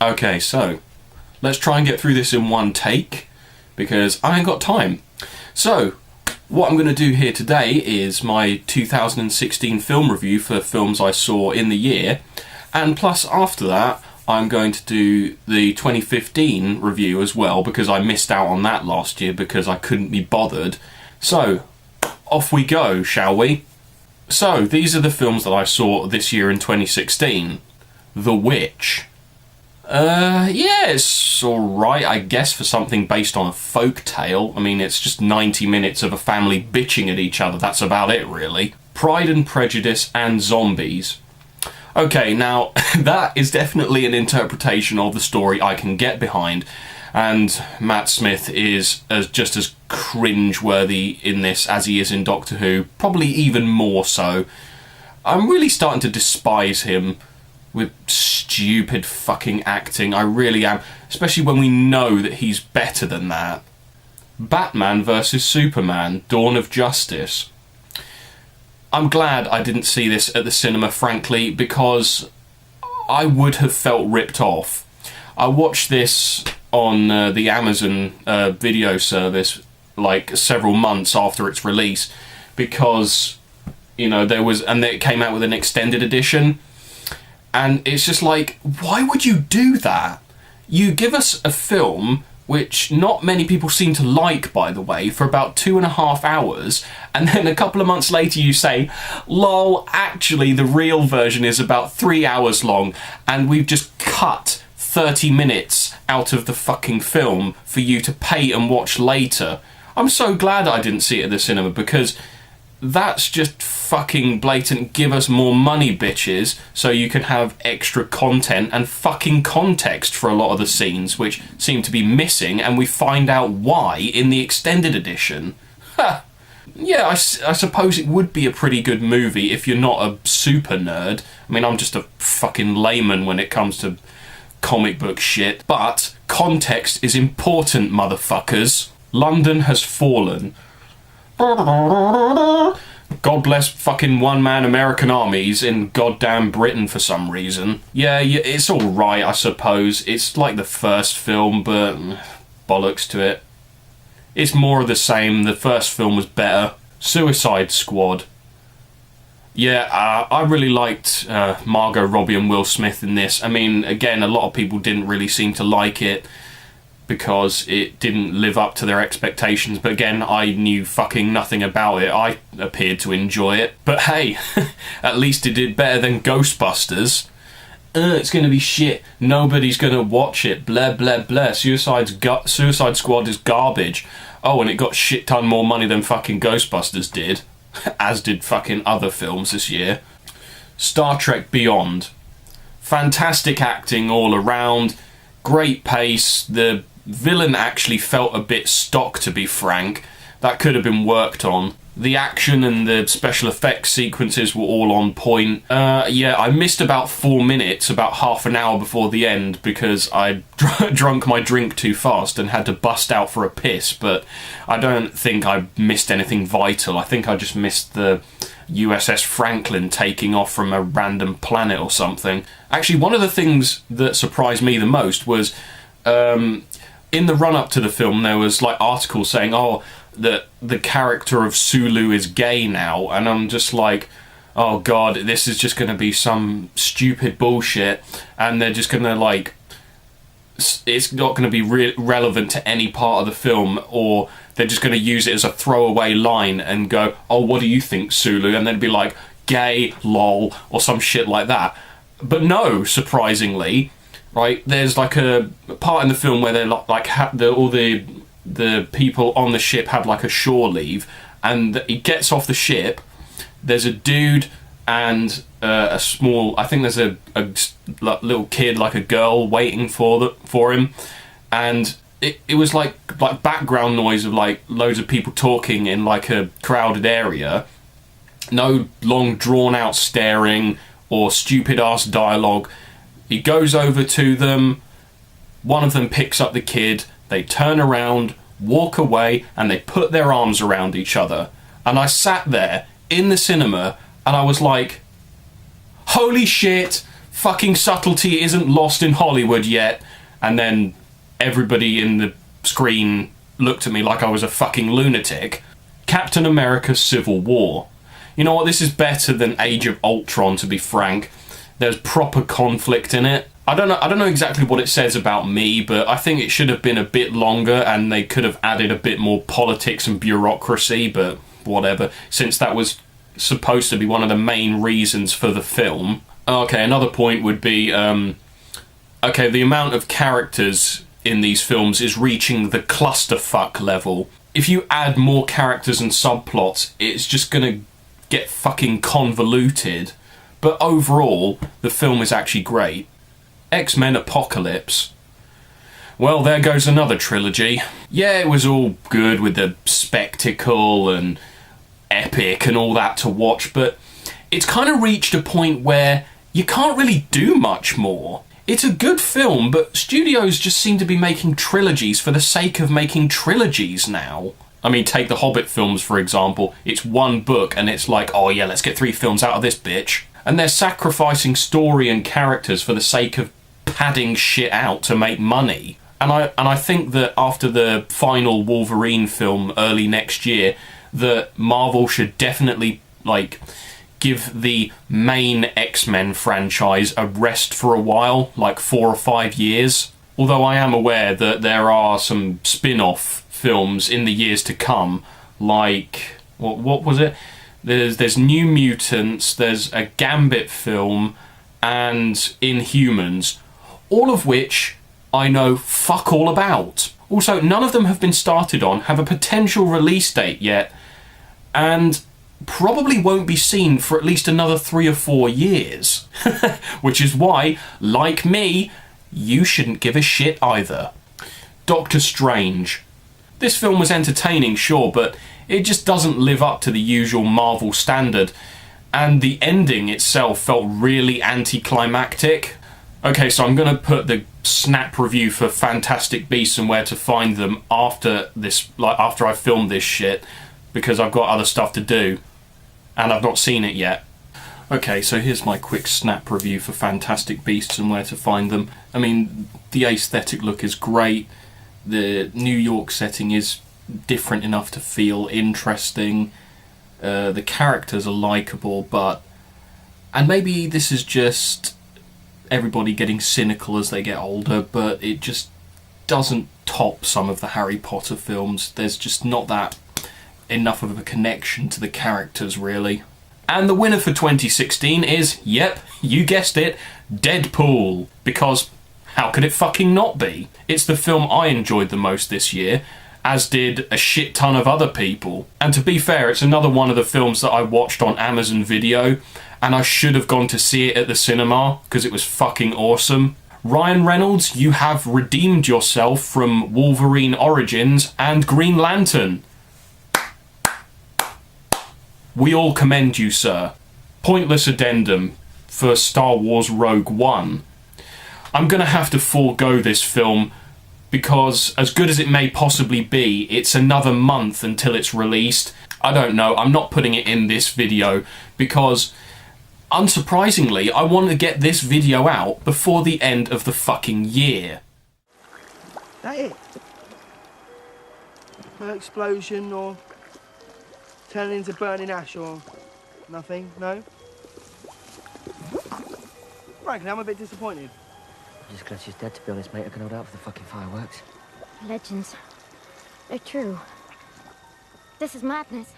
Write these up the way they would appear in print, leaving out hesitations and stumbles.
Okay, so let's try and get through this in one take, because I ain't got time. So, what I'm going to do here today is my 2016 film review for films I saw in the year, and plus after that I'm going to do the 2015 review as well, because I missed out on that last year because I couldn't be bothered. So, off we go, shall we? So, these are the films that I saw this year in 2016. The Witch. Yeah, it's alright, I guess, for something based on a folk tale. I mean, it's just 90 minutes of a family bitching at each other, that's about it, really. Pride and Prejudice and Zombies. Okay, now, that is definitely an interpretation of the story I can get behind, and Matt Smith is just as cringe-worthy in this as he is in Doctor Who, probably even more so. I'm really starting to despise him with stupid fucking acting, I really am, especially when we know that he's better than that. Batman vs Superman, Dawn of Justice. I'm glad I didn't see this at the cinema, frankly, because I would have felt ripped off. I watched this on the Amazon video service like several months after its release, because, you know, it came out with an extended edition. And it's just like, why would you do that? You give us a film, which not many people seem to like, by the way, for about 2.5 hours, and then a couple of months later you say, lol, actually the real version is about 3 hours long, and we've just cut 30 minutes out of the fucking film for you to pay and watch later. I'm so glad I didn't see it at the cinema, because that's just fucking blatant give us more money, bitches, so you can have extra content and fucking context for a lot of the scenes, which seem to be missing, and we find out why in the extended edition. Ha! Yeah, I suppose it would be a pretty good movie if you're not a super nerd. I mean, I'm just a fucking layman when it comes to comic book shit, but context is important, motherfuckers. London Has Fallen. God bless fucking one-man American armies in goddamn Britain for some reason. Yeah, it's alright, I suppose. It's like the first film, but bollocks to it. It's more of the same. The first film was better. Suicide Squad. Yeah, I really liked Margot Robbie and Will Smith in this. I mean, again, a lot of people didn't really seem to like it because it didn't live up to their expectations, but again, I knew fucking nothing about it. I appeared to enjoy it, but hey, at least it did better than Ghostbusters. It's gonna be shit, nobody's gonna watch it, blah blah blah, Suicide Squad is garbage. Oh, and it got shit ton more money than fucking Ghostbusters did, as did fucking other films this year. Star Trek Beyond. Fantastic acting all around, great pace, the villain actually felt a bit stock, to be frank. That could have been worked on. The action and the special effects sequences were all on point. Yeah, I missed about 4 minutes, about half an hour before the end, because I drunk my drink too fast and had to bust out for a piss, but I don't think I missed anything vital. I think I just missed the USS Franklin taking off from a random planet or something. Actually, one of the things that surprised me the most was in the run-up to the film, there was like articles saying, oh, that the character of Sulu is gay now, and I'm just like, oh god, this is just going to be some stupid bullshit, and they're just going to like, it's not going to be relevant to any part of the film, or they're just going to use it as a throwaway line and go, oh, what do you think, Sulu? And then be like, gay, lol, or some shit like that. But no, surprisingly, right, there's like a part in the film where they're like all the people on the ship have like a shore leave, and he gets off the ship. There's a dude and a small, I think there's a little kid, like a girl, waiting for him, and it was like background noise of like loads of people talking in like a crowded area. No long drawn out staring or stupid ass dialogue. He goes over to them, one of them picks up the kid, they turn around, walk away, and they put their arms around each other. And I sat there in the cinema and I was like, holy shit, fucking subtlety isn't lost in Hollywood yet. And then everybody in the screen looked at me like I was a fucking lunatic. Captain America Civil War. You know what, this is better than Age of Ultron, to be frank. There's proper conflict in it. I don't know exactly what it says about me, but I think it should have been a bit longer and they could have added a bit more politics and bureaucracy, but whatever, since that was supposed to be one of the main reasons for the film. Okay, another point would be, okay, the amount of characters in these films is reaching the clusterfuck level. If you add more characters and subplots, it's just gonna get fucking convoluted. But overall, the film is actually great. X-Men Apocalypse. Well, there goes another trilogy. Yeah, it was all good with the spectacle and epic and all that to watch, but it's kind of reached a point where you can't really do much more. It's a good film, but studios just seem to be making trilogies for the sake of making trilogies now. I mean, take the Hobbit films, for example. It's one book, and it's like, oh yeah, let's get 3 films out of this bitch. And they're sacrificing story and characters for the sake of padding shit out to make money. And I think that after the final Wolverine film early next year, that Marvel should definitely, like, give the main X-Men franchise a rest for a while, like 4 or 5 years. Although I am aware that there are some spin-off films in the years to come, like, what was it? There's New Mutants, there's a Gambit film, and Inhumans, all of which I know fuck all about. Also, none of them have been started on, have a potential release date yet, and probably won't be seen for at least another 3 or 4 years. Which is why, like me, you shouldn't give a shit either. Doctor Strange. This film was entertaining, sure, but it just doesn't live up to the usual Marvel standard, and the ending itself felt really anticlimactic. Okay, so I'm going to put the snap review for Fantastic Beasts and Where to Find Them after this, like after I filmed this shit, because I've got other stuff to do, and I've not seen it yet. Okay, so here's my quick snap review for Fantastic Beasts and Where to Find Them. I mean, the aesthetic look is great. The New York setting is different enough to feel interesting. The characters are likeable, and maybe this is just everybody getting cynical as they get older, but it just doesn't top some of the Harry Potter films. There's just not that enough of a connection to the characters, really. And the winner for 2016 is, yep, you guessed it, Deadpool. Because how could it fucking not be? It's the film I enjoyed the most this year, as did a shit ton of other people. And to be fair, it's another one of the films that I watched on Amazon Video, and I should have gone to see it at the cinema, because it was fucking awesome. Ryan Reynolds, you have redeemed yourself from Wolverine Origins and Green Lantern. We all commend you, sir. Pointless addendum for Star Wars Rogue One. I'm gonna have to forego this film because, as good as it may possibly be, it's another month until it's released. I don't know, I'm not putting it in this video because, unsurprisingly, I want to get this video out before the end of the fucking year. That it? No explosion or turning into burning ash or nothing? No? Frankly, I'm a bit disappointed. I'm just glad she's dead, to be honest, mate. I can hold out for the fucking fireworks. Legends. They're true. This is madness.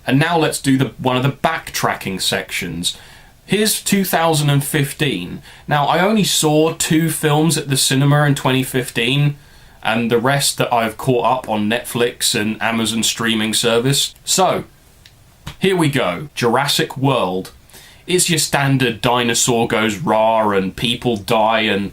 And now let's do one of the backtracking sections. Here's 2015. Now, I only saw 2 films at the cinema in 2015, and the rest that I've caught up on Netflix and Amazon streaming service. So, here we go. Jurassic World. It's your standard dinosaur goes rawr and people die and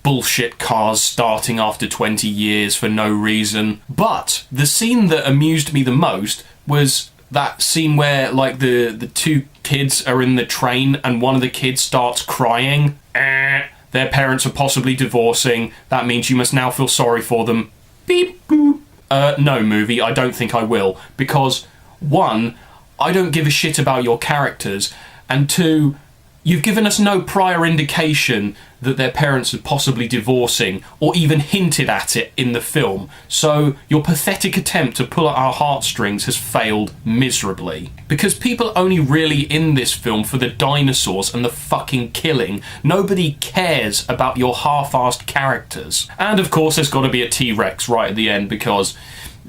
bullshit cars starting after 20 years for no reason. But the scene that amused me the most was that scene where, like, the 2 kids are in the train and one of the kids starts crying. Their parents are possibly divorcing. That means you must now feel sorry for them. Beep boop. No, movie, I don't think I will. Because, 1, I don't give a shit about your characters, and 2, you've given us no prior indication that their parents are possibly divorcing, or even hinted at it in the film, so your pathetic attempt to pull at our heartstrings has failed miserably. Because people are only really in this film for the dinosaurs and the fucking killing. Nobody cares about your half-assed characters. And of course there's got to be a T-Rex right at the end, because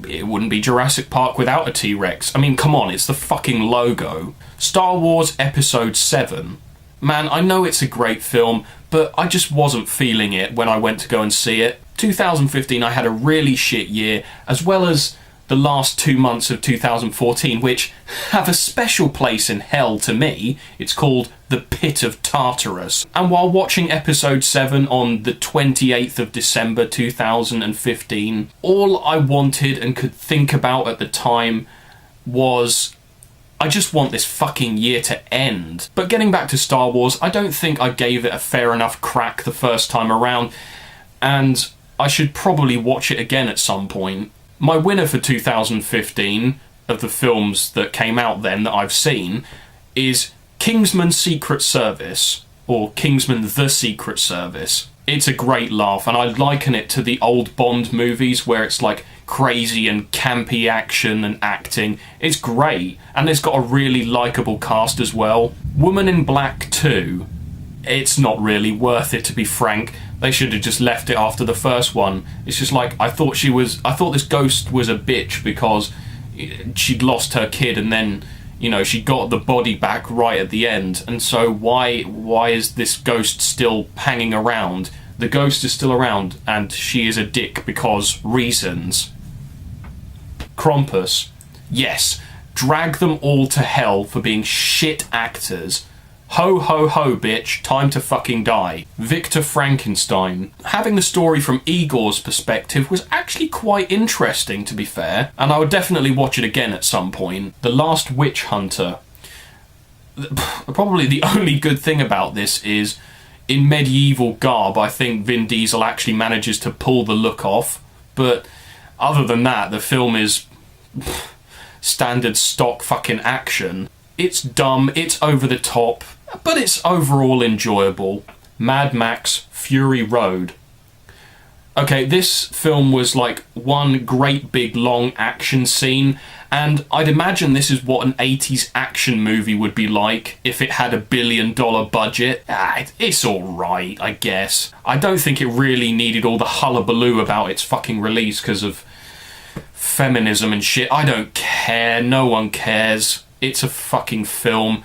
it wouldn't be Jurassic Park without a T-Rex. I mean, come on, it's the fucking logo. Star Wars Episode 7. Man, I know it's a great film, but I just wasn't feeling it when I went to go and see it. 2015, I had a really shit year, as well as the last 2 months of 2014, which have a special place in hell to me. It's called the Pit of Tartarus. And while watching Episode 7 on the 28th of December 2015, all I wanted and could think about at the time was, I just want this fucking year to end. But getting back to Star Wars, I don't think I gave it a fair enough crack the first time around, and I should probably watch it again at some point. My winner for 2015, of the films that came out then that I've seen, is Kingsman Secret Service, or Kingsman The Secret Service. It's a great laugh, and I liken it to the old Bond movies where it's like crazy and campy action and acting. It's great, and it's got a really likeable cast as well. Woman in Black 2, it's not really worth it, to be frank. They should have just left it after the first one. It's just like, I thought this ghost was a bitch because she'd lost her kid, and then, you know, she got the body back right at the end, and so why is this ghost still hanging around? The ghost is still around, and she is a dick because reasons. Krampus. Yes, drag them all to hell for being shit actors. Ho ho ho bitch, time to fucking die. Victor Frankenstein. Having the story from Igor's perspective was actually quite interesting, to be fair, and I would definitely watch it again at some point. The Last Witch Hunter. Probably the only good thing about this is, in medieval garb, I think Vin Diesel actually manages to pull the look off, but other than that, the film is standard stock fucking action. It's dumb, it's over the top, but it's overall enjoyable. Mad Max Fury Road. Okay, this film was like one great big long action scene, and I'd imagine this is what an 80s action movie would be like if it had $1 billion budget. It's alright, I guess. I don't think it really needed all the hullabaloo about its fucking release because of feminism and shit. I don't care, no one cares. It's a fucking film.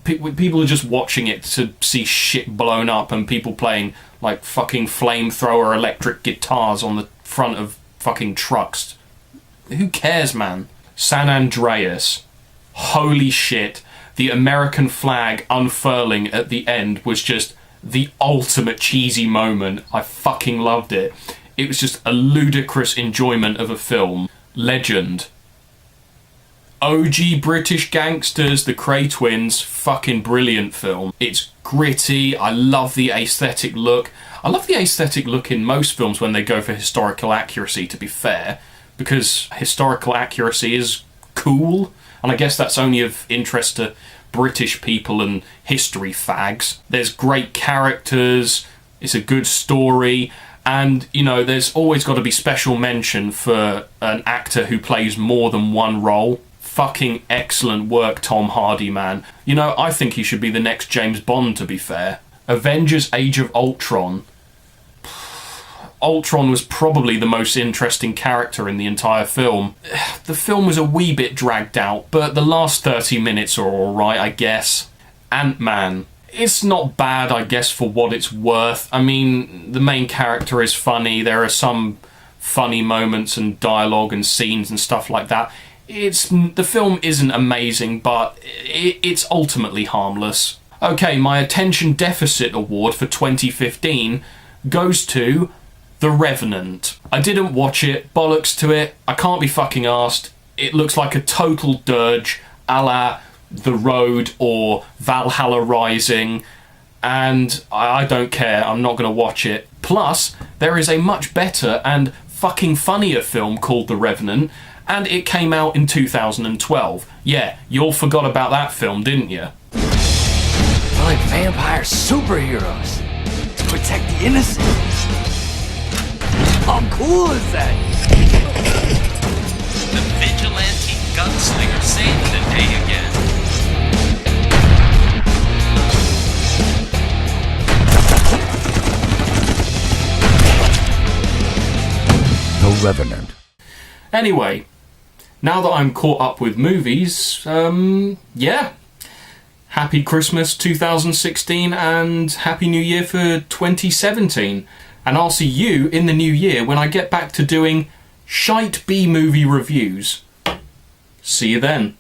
People are just watching it to see shit blown up and people playing like fucking flamethrower electric guitars on the front of fucking trucks. Who cares, man? San Andreas. Holy shit. The American flag unfurling at the end was just the ultimate cheesy moment. I fucking loved it. It was just a ludicrous enjoyment of a film. Legend. OG British gangsters, the Kray twins, fucking brilliant film. It's gritty, I love the aesthetic look. I love the aesthetic look in most films when they go for historical accuracy, to be fair, because historical accuracy is cool, and I guess that's only of interest to British people and history fags. There's great characters, it's a good story, and, you know, there's always got to be special mention for an actor who plays more than one role. Fucking excellent work, Tom Hardy, man. You know, I think he should be the next James Bond, to be fair. Avengers Age of Ultron. Ultron was probably the most interesting character in the entire film. The film was a wee bit dragged out, but the last 30 minutes are alright, I guess. Ant-Man. It's not bad, I guess, for what it's worth. I mean, the main character is funny. There are some funny moments and dialogue and scenes and stuff like that. The film isn't amazing, but it's ultimately harmless. Okay, my attention deficit award for 2015 goes to The Revenant. I didn't watch it, bollocks to it, I can't be fucking arsed. It looks like a total dirge, a la The Road or Valhalla Rising, and I don't care, I'm not going to watch it. Plus, there is a much better and fucking funnier film called The Revenant, And it came out in 2012. Yeah, you all forgot about that film, didn't you? We're like vampire superheroes to protect the innocent. How cool is that? The vigilante gunslinger saved the day again. The Revenant. Anyway, now that I'm caught up with movies, yeah. Happy Christmas 2016 and Happy New Year for 2017. And I'll see you in the new year when I get back to doing shite B-movie reviews. See you then.